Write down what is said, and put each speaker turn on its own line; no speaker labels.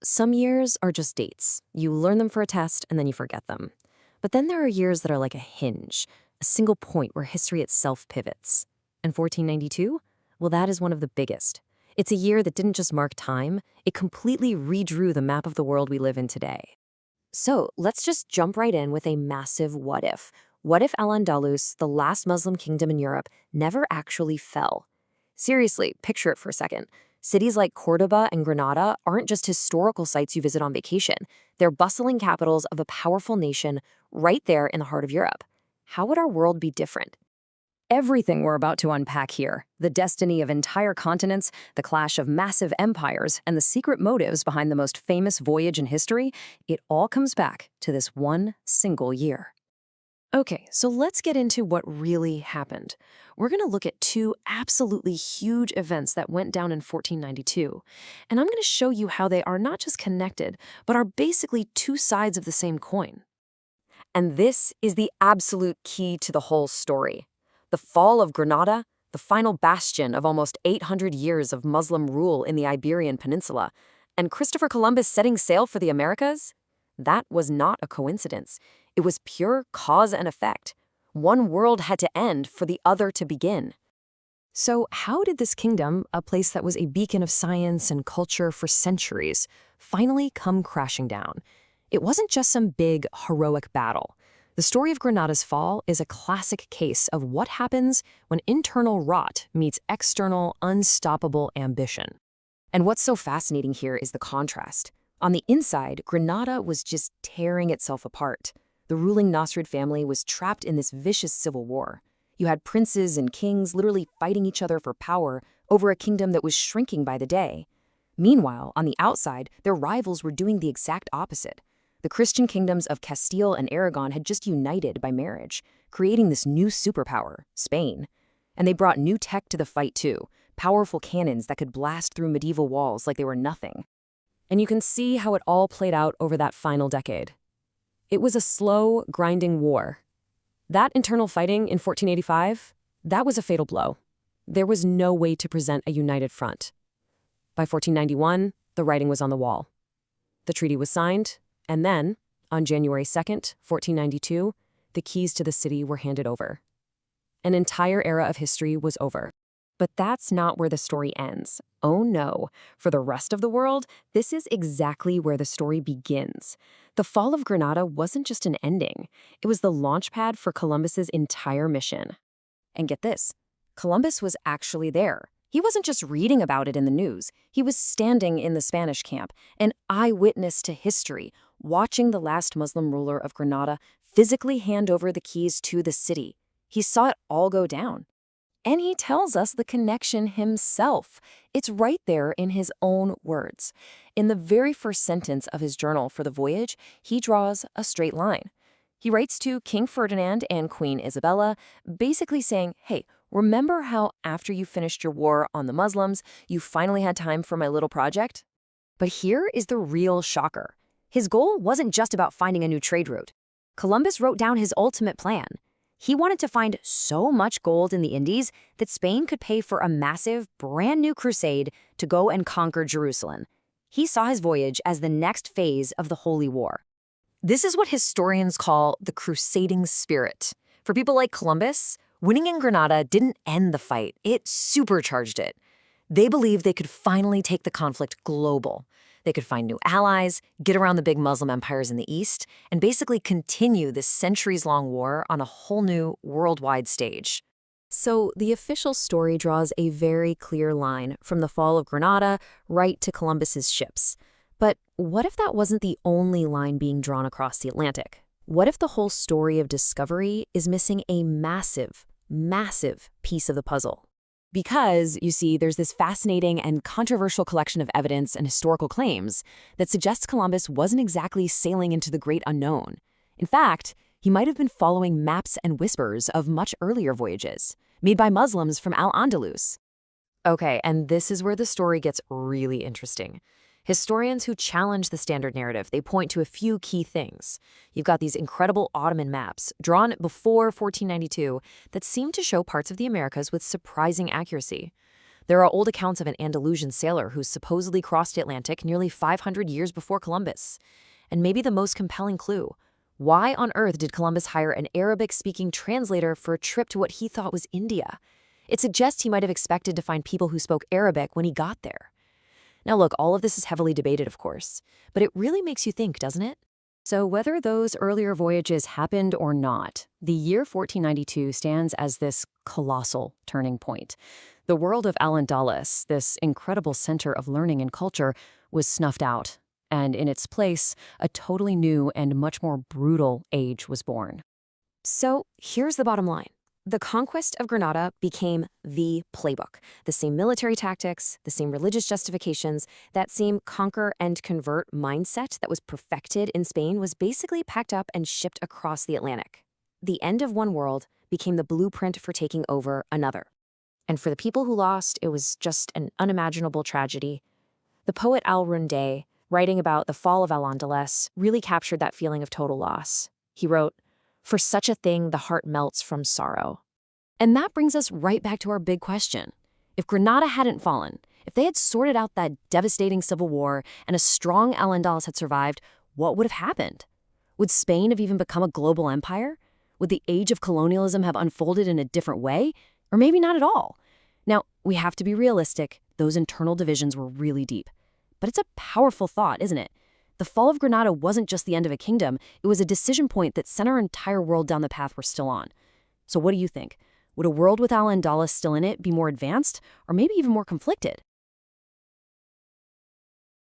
Some years are just dates. You learn them for a test and then you forget them. But then there are years that are like a hinge, a single point where history itself pivots. And 1492? Well, that is one of the biggest. It's a year that didn't just mark time, it completely redrew the map of the world we live in today. So let's just jump right in with a massive what if. What if Al-Andalus, the last Muslim kingdom in Europe, never actually fell? Seriously, picture it for a second. Cities like Cordoba and Granada aren't just historical sites you visit on vacation. They're bustling capitals of a powerful nation right there in the heart of Europe. How would our world be different? Everything we're about to unpack here, the destiny of entire continents, the clash of massive empires, and the secret motives behind the most famous voyage in history, it all comes back to this one single year. Okay, so let's get into what really happened. We're going to look at two absolutely huge events that went down in 1492, and I'm going to show you how they are not just connected, but are basically two sides of the same coin. And this is the absolute key to the whole story. The fall of Granada, the final bastion of almost 800 years of Muslim rule in the Iberian Peninsula, and Christopher Columbus setting sail for the Americas? That was not a coincidence. It was pure cause and effect. One world had to end for the other to begin. So how did this kingdom, a place that was a beacon of science and culture for centuries, finally come crashing down? It wasn't just some big, heroic battle. The story of Granada's fall is a classic case of what happens when internal rot meets external, unstoppable ambition. And what's so fascinating here is the contrast. On the inside, Granada was just tearing itself apart. The ruling Nasrid family was trapped in this vicious civil war. You had princes and kings literally fighting each other for power over a kingdom that was shrinking by the day. Meanwhile, on the outside, their rivals were doing the exact opposite. The Christian kingdoms of Castile and Aragon had just united by marriage, creating this new superpower, Spain. And they brought new tech to the fight too, powerful cannons that could blast through medieval walls like they were nothing. And you can see how it all played out over that final decade. It was a slow, grinding war. That internal fighting in 1485, that was a fatal blow. There was no way to present a united front. By 1491, the writing was on the wall. The treaty was signed, and then, on January 2nd, 1492, the keys to the city were handed over. An entire era of history was over. But that's not where the story ends. Oh no. For the rest of the world, this is exactly where the story begins. The fall of Granada wasn't just an ending. It was the launchpad for Columbus's entire mission. And get this, Columbus was actually there. He wasn't just reading about it in the news. He was standing in the Spanish camp, an eyewitness to history, watching the last Muslim ruler of Granada physically hand over the keys to the city. He saw it all go down. And he tells us the connection himself. It's right there in his own words. In the very first sentence of his journal for the voyage, he draws a straight line. He writes to King Ferdinand and Queen Isabella, basically saying, hey, remember how after you finished your war on the Muslims, you finally had time for my little project? But here is the real shocker. His goal wasn't just about finding a new trade route. Columbus wrote down his ultimate plan. He wanted to find so much gold in the Indies that Spain could pay for a massive, brand new crusade to go and conquer Jerusalem. He saw his voyage as the next phase of the Holy War. This is what historians call the crusading spirit. For people like Columbus, winning in Granada didn't end the fight, it supercharged it. They believed they could finally take the conflict global. They could find new allies, get around the big Muslim empires in the East, and basically continue this centuries-long war on a whole new worldwide stage. So the official story draws a very clear line from the fall of Granada right to Columbus's ships. But what if that wasn't the only line being drawn across the Atlantic? What if the whole story of discovery is missing a massive, massive piece of the puzzle? Because, you see, there's this fascinating and controversial collection of evidence and historical claims that suggests Columbus wasn't exactly sailing into the great unknown. In fact, he might have been following maps and whispers of much earlier voyages, made by Muslims from Al-Andalus. Okay, and this is where the story gets really interesting. Historians who challenge the standard narrative, they point to a few key things. You've got these incredible Ottoman maps, drawn before 1492, that seem to show parts of the Americas with surprising accuracy. There are old accounts of an Andalusian sailor who supposedly crossed the Atlantic nearly 500 years before Columbus. And maybe the most compelling clue: why on earth did Columbus hire an Arabic-speaking translator for a trip to what he thought was India? It suggests he might have expected to find people who spoke Arabic when he got there. Now look, all of this is heavily debated, of course, but it really makes you think, doesn't it? So whether those earlier voyages happened or not, the year 1492 stands as this colossal turning point. The world of Al-Andalus, this incredible center of learning and culture, was snuffed out, and in its place, a totally new and much more brutal age was born. So here's the bottom line. The conquest of Granada became the playbook. The same military tactics, the same religious justifications, that same conquer and convert mindset that was perfected in Spain was basically packed up and shipped across the Atlantic. The end of one world became the blueprint for taking over another. And for the people who lost, it was just an unimaginable tragedy. The poet Al-Andalus, writing about the fall of Al-Andalus, really captured that feeling of total loss. He wrote, "For such a thing, the heart melts from sorrow." And that brings us right back to our big question. If Granada hadn't fallen, if they had sorted out that devastating civil war and a strong Al-Andalus had survived, what would have happened? Would Spain have even become a global empire? Would the age of colonialism have unfolded in a different way? Or maybe not at all? Now, we have to be realistic. Those internal divisions were really deep. But it's a powerful thought, isn't it? The fall of Granada wasn't just the end of a kingdom, it was a decision point that sent our entire world down the path we're still on. So what do you think? Would a world with Al-Andalus still in it be more advanced, or maybe even more conflicted?